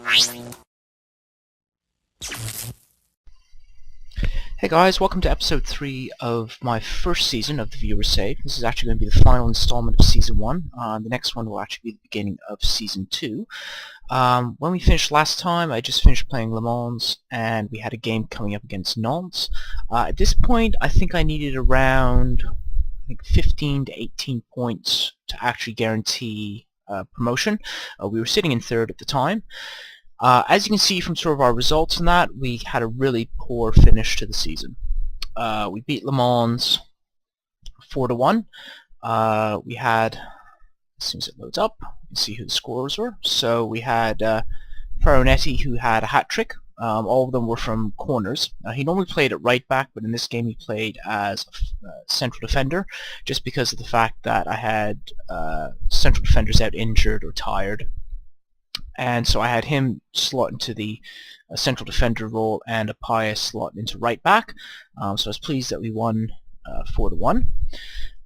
Hey guys, welcome to episode 3 of my first season of the Viewer Save. This is actually going to be the final installment of season 1. The next one will actually be the beginning of season 2. When we finished last time, I just finished playing Le Mans, and we had a game coming up against Nantes. At this point, I think I needed around 15 to 18 points to actually guarantee promotion. We were sitting in third at the time. As you can see from sort of our results in that, we had a really poor finish to the season. We beat Le Mans 4-1. We had, as soon as it loads up, you can see who the scorers were. So we had Faronetti, who had a hat-trick. All of them were from corners. He normally played at right back, but in this game he played as a central defender, just because of the fact that I had central defenders out injured or tired. And so I had him slot into the central defender role and Apaya slot into right back. So I was pleased that we won 4-1.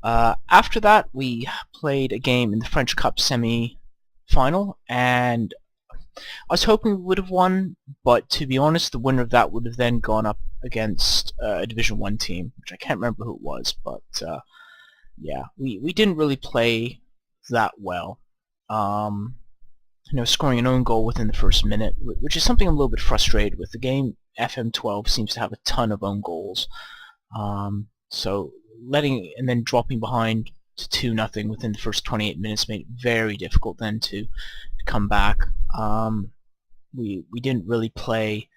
After that, we played a game in the French Cup semi-final, and I was hoping we would have won, but to be honest, the winner of that would have then gone up against a Division 1 team, which I can't remember who it was, but yeah, we didn't really play that well. Scoring an own goal within the first minute, which is something I'm a little bit frustrated with. The game FM12 seems to have a ton of own goals, so letting and then dropping behind to 2-0 within the first 28 minutes made it very difficult then to come back. We didn't really play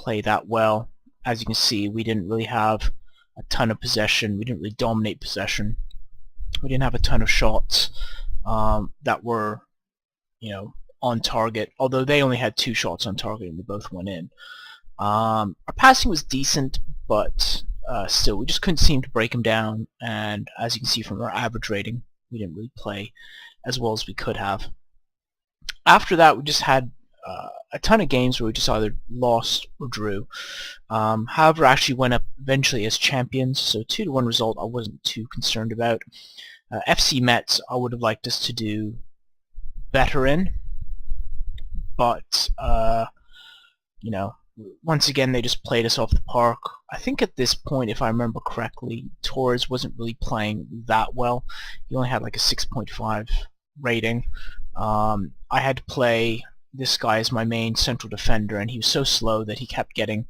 that well. As you can see, we didn't really have a ton of possession. We didn't really dominate possession. We didn't have a ton of shots that were on target, although they only had 2 shots on target and they both went in. Our passing was decent, but still, we just couldn't seem to break them down, and as you can see from our average rating, we didn't really play as well as we could have. After that, we just had a ton of games where we just either lost or drew. However, actually went up eventually as champions, so 2-1 result I wasn't too concerned about. FC Metz, I would have liked us to do better in, but once again they just played us off the park. I think at this point, if I remember correctly, Torres wasn't really playing that well. He only had like a 6.5 rating. I had to play this guy as my main central defender, and he was so slow that he kept getting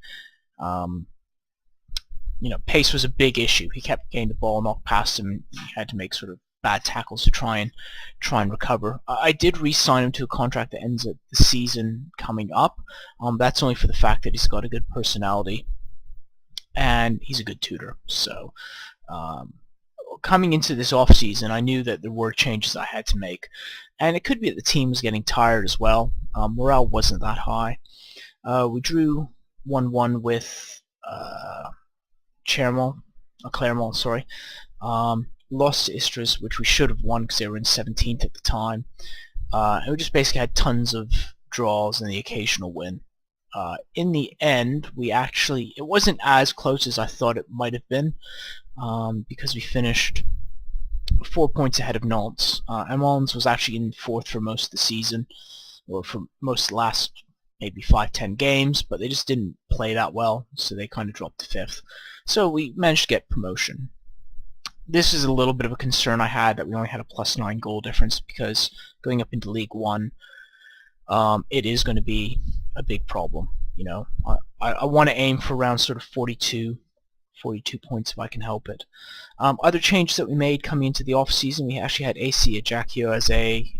pace was a big issue. He kept getting the ball knocked past him, and he had to make sort of bad tackles to try and recover. I did re-sign him to a contract that ends at the season coming up. That's only for the fact that he's got a good personality and he's a good tutor. So coming into this off season, I knew that there were changes I had to make, and it could be that the team was getting tired as well. Morale wasn't that high. We drew 1-1 with Clermont, sorry. Lost to Istres, which we should have won because they were in 17th at the time. And we just basically had tons of draws and the occasional win. In the end, it wasn't as close as I thought it might have been, because we finished 4 points ahead of Nantes. Nantes was actually in 4th for most of the season, or for most of the last maybe 5-10 games, but they just didn't play that well, so they kind of dropped to 5th. So we managed to get promotion. This is a little bit of a concern I had, that we only had a +9 goal difference, because going up into League 1, it is going to be a big problem. I want to aim for around sort of 42 points if I can help it. Other changes that we made coming into the off season, we actually had AC Ajaccio as a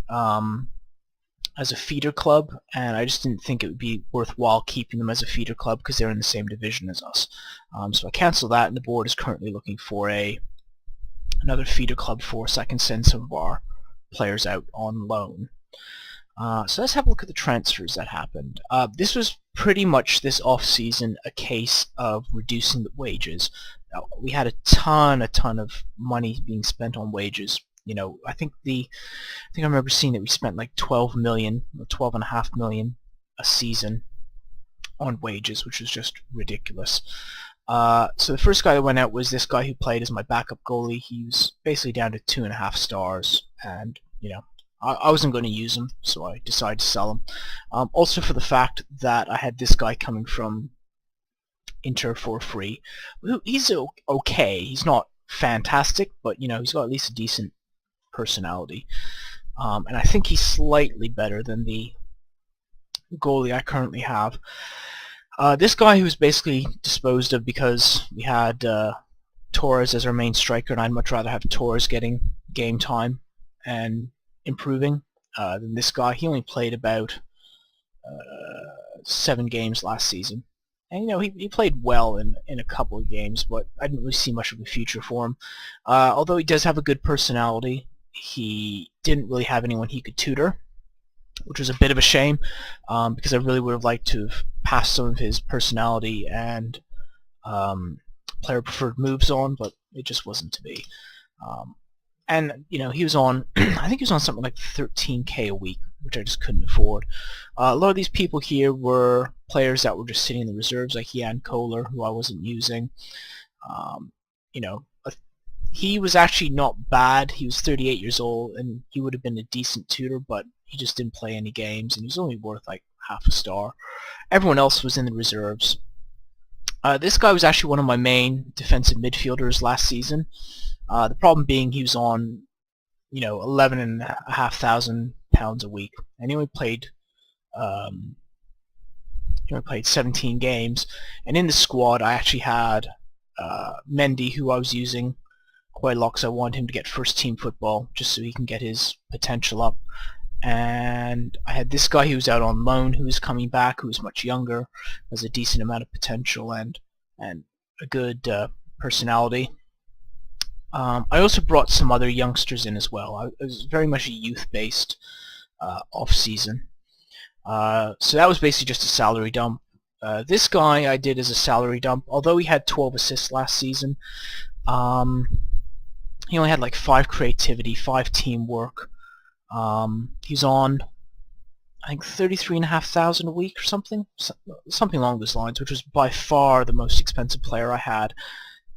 feeder club, and I just didn't think it would be worthwhile keeping them as a feeder club because they're in the same division as us. So I canceled that, and the board is currently looking for another feeder club for us. I can send some of our players out on loan. So let's have a look at the transfers that happened. This was pretty much this off-season a case of reducing the wages. We had a ton of money being spent on wages. I think I remember seeing that we spent like 12 million or 12.5 million a season on wages, which was just ridiculous. So the first guy that went out was this guy who played as my backup goalie. He was basically down to 2.5 stars, and I wasn't going to use him, so I decided to sell him. Also for the fact that I had this guy coming from Inter for free. He's okay. He's not fantastic, but you know, he's got at least a decent personality. And I think he's slightly better than the goalie I currently have. This guy who's basically disposed of because we had Torres as our main striker, and I'd much rather have Torres getting game time and improving than this guy. He only played about 7 games last season. And, you know, he played well in a couple of games, but I didn't really see much of a future for him. Although he does have a good personality, he didn't really have anyone he could tutor, which was a bit of a shame, because I really would have liked to have passed some of his personality and player-preferred moves on, but it just wasn't to be. And, you know, he was on, I think he was on something like 13k a week, which I just couldn't afford. A lot of these people here were players that were just sitting in the reserves, like Jan Kohler, who I wasn't using. You know, he was actually not bad. He was 38 years old, and he would have been a decent tutor, but he just didn't play any games, and he was only worth like half a star. Everyone else was in the reserves. This guy was actually one of my main defensive midfielders last season. The problem being he was on, you know, £11,500 a week, and he only played 17 games. And in the squad, I actually had Mendy, who I was using quite a lot because I wanted him to get first team football just so he can get his potential up. And I had this guy who was out on loan, who was coming back, who was much younger, has a decent amount of potential and a good personality. I also brought some other youngsters in as well. It was very much a youth-based off-season. So that was basically just a salary dump. This guy I did as a salary dump, although he had 12 assists last season. He only had like 5 creativity, 5 teamwork. He's on, I think, 33,500 a week or something along those lines, which was by far the most expensive player I had.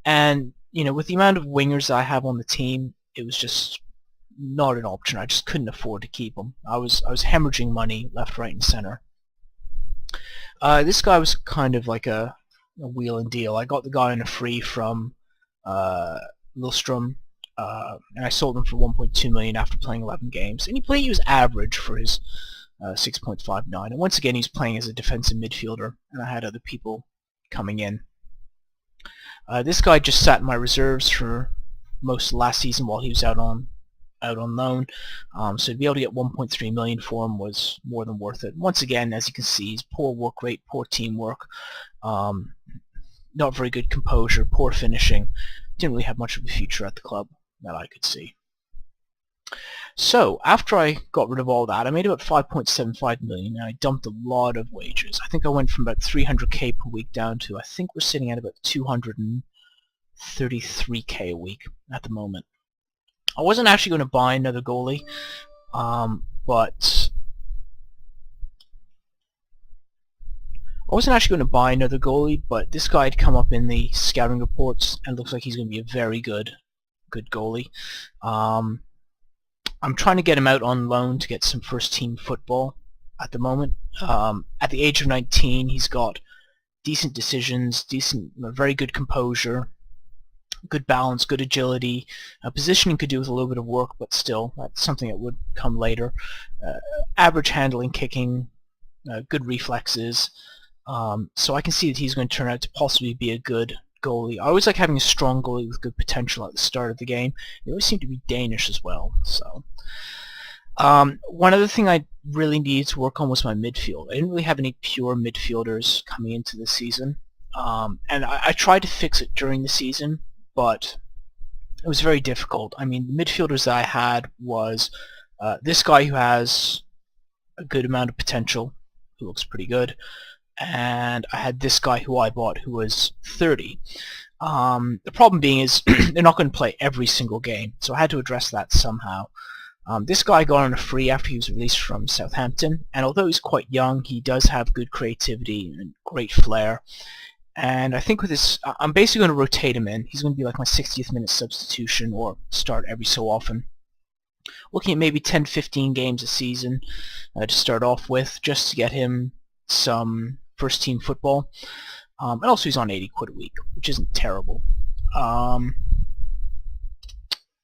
And you know, with the amount of wingers I have on the team, it was just not an option. I just couldn't afford to keep him. I was hemorrhaging money left, right, and center. This guy was kind of like a wheel and deal. I got the guy on a free from Lillstrom, and I sold him for 1.2 million after playing 11 games. And he was average for his 6.59. And once again, he's playing as a defensive midfielder, and I had other people coming in. This guy just sat in my reserves for most of last season while he was out on loan. So to be able to get 1.3 million for him was more than worth it. Once again, as you can see, he's poor work rate, poor teamwork, not very good composure, poor finishing. Didn't really have much of a future at the club that I could see. So after I got rid of all that, I made about 5.75 million, and I dumped a lot of wages. I think I went from about 300k per week down to, I think we're sitting at about 233k a week at the moment. I wasn't actually going to buy another goalie, but this guy had come up in the scouting reports, and looks like he's going to be a very good goalie. I'm trying to get him out on loan to get some first team football at the moment. At the age of 19, he's got decent decisions, very good composure, good balance, good agility. Positioning could do with a little bit of work, but still, that's something that would come later. Average handling, kicking, good reflexes. So I can see that he's going to turn out to possibly be a good goalie. I always like having a strong goalie with good potential at the start of the game. They always seem to be Danish as well. So one other thing I really needed to work on was my midfield. I didn't really have any pure midfielders coming into the season, and I tried to fix it during the season, but it was very difficult. I mean, the midfielders that I had was this guy who has a good amount of potential, who looks pretty good, and I had this guy who I bought who was 30. The problem being is they're not going to play every single game, so I had to address that somehow. This guy got on a free after he was released from Southampton, and although he's quite young, he does have good creativity and great flair. And I think with this, I'm basically going to rotate him in. He's going to be like my 60th minute substitution or start every so often. looking at maybe 10-15 games a season to start off with, just to get him some first team football. And also he's on 80 quid a week, which isn't terrible.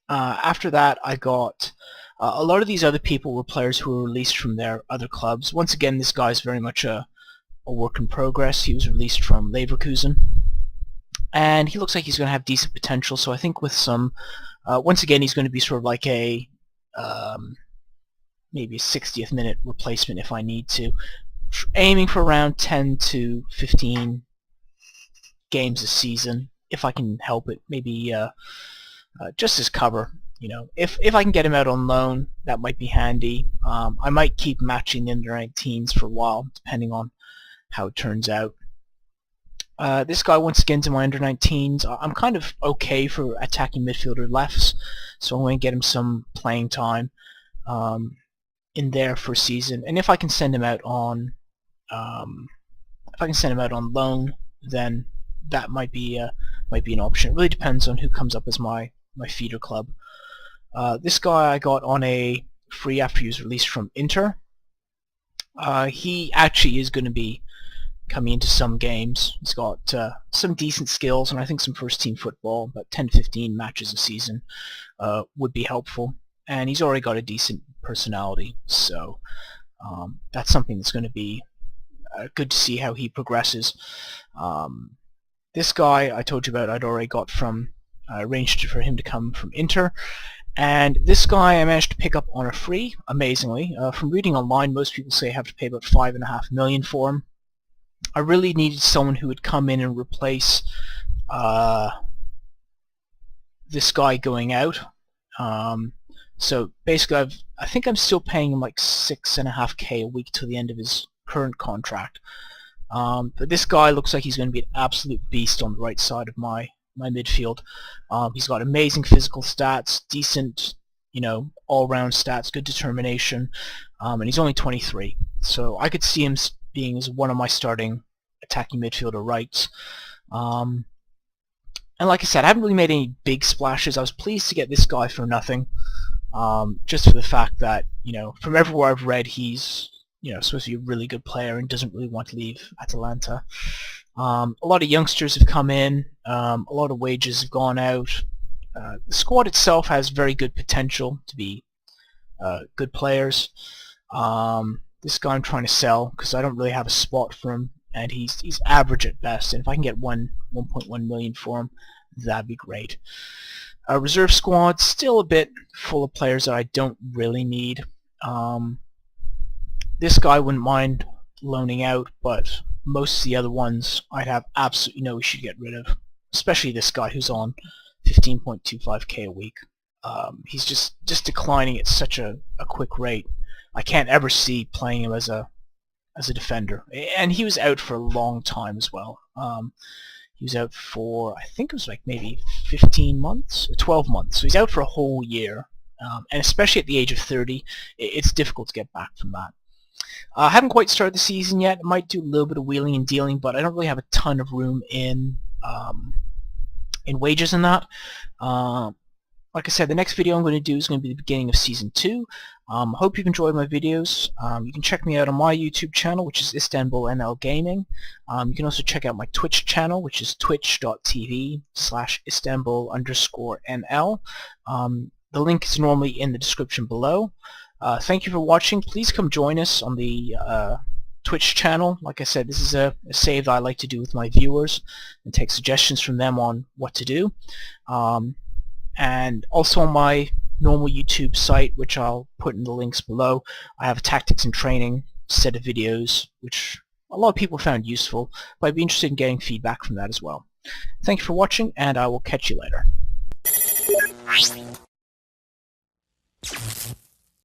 After that, I got a lot of these other people were players who were released from their other clubs. Once again, this guy's very much a work in progress. He was released from Leverkusen, and he looks like he's going to have decent potential. So I think with some, once again, he's going to be sort of like a maybe a 60th minute replacement if I need to, aiming for around 10 to 15 games a season if I can help it. Maybe just as cover. You know, if I can get him out on loan, that might be handy. I might keep matching the under-19s for a while, depending on how it turns out. This guy, once again, to my under-19s. I'm kind of okay for attacking midfielder lefts, so I'm going to get him some playing time in there for a season. And if I can send him out on, loan, then that might be an option. It really depends on who comes up as my feeder club. This guy I got on a free after he was released from Inter. He actually is going to be coming into some games. He's got some decent skills and I think some first team football, but 10-15 matches a season would be helpful. And he's already got a decent personality, so that's something that's going to be good to see how he progresses. This guy I told you about I'd already got from, arranged for him to come from Inter. And this guy I managed to pick up on a free, amazingly. From reading online, most people say I have to pay about $5.5 million for him. I really needed someone who would come in and replace this guy going out. So basically, I think I'm still paying him like $6.5K a week till the end of his current contract. But this guy looks like he's going to be an absolute beast on the right side of my midfield. He's got amazing physical stats, decent, all-round stats, good determination, and he's only 23. So I could see him being as one of my starting attacking midfielder rights. And like I said, I haven't really made any big splashes. I was pleased to get this guy for nothing, just for the fact that, from everywhere I've read, he's supposed to be a really good player and doesn't really want to leave Atalanta. A lot of youngsters have come in, a lot of wages have gone out. The squad itself has very good potential to be good players. This guy I'm trying to sell because I don't really have a spot for him, and he's average at best, and if I can get 1.1 million for him, that'd be great. Reserve squad, still a bit full of players that I don't really need. This guy wouldn't mind loaning out, but most of the other ones I'd have absolutely no issue to get rid of, especially this guy who's on 15.25K a week. He's just declining at such a quick rate. I can't ever see playing him as a defender, and he was out for a long time as well. He was out for, I think it was like maybe 15 months, 12 months, so he's out for a whole year, and especially at the age of 30, it's difficult to get back from that. I haven't quite started the season yet. I might do a little bit of wheeling and dealing, but I don't really have a ton of room in wages in that. Like I said, the next video I'm going to do is going to be the beginning of Season 2. Hope you've enjoyed my videos. You can check me out on my YouTube channel, which is Istanbul NL Gaming. You can also check out my Twitch channel, which is twitch.tv/Istanbul_NL. The link is normally in the description below. Thank you for watching. Please come join us on the Twitch channel. Like I said, this is a save that I like to do with my viewers and take suggestions from them on what to do. And also on my normal YouTube site, which I'll put in the links below, I have a tactics and training set of videos, which a lot of people found useful, but I'd be interested in getting feedback from that as well. Thank you for watching, and I will catch you later.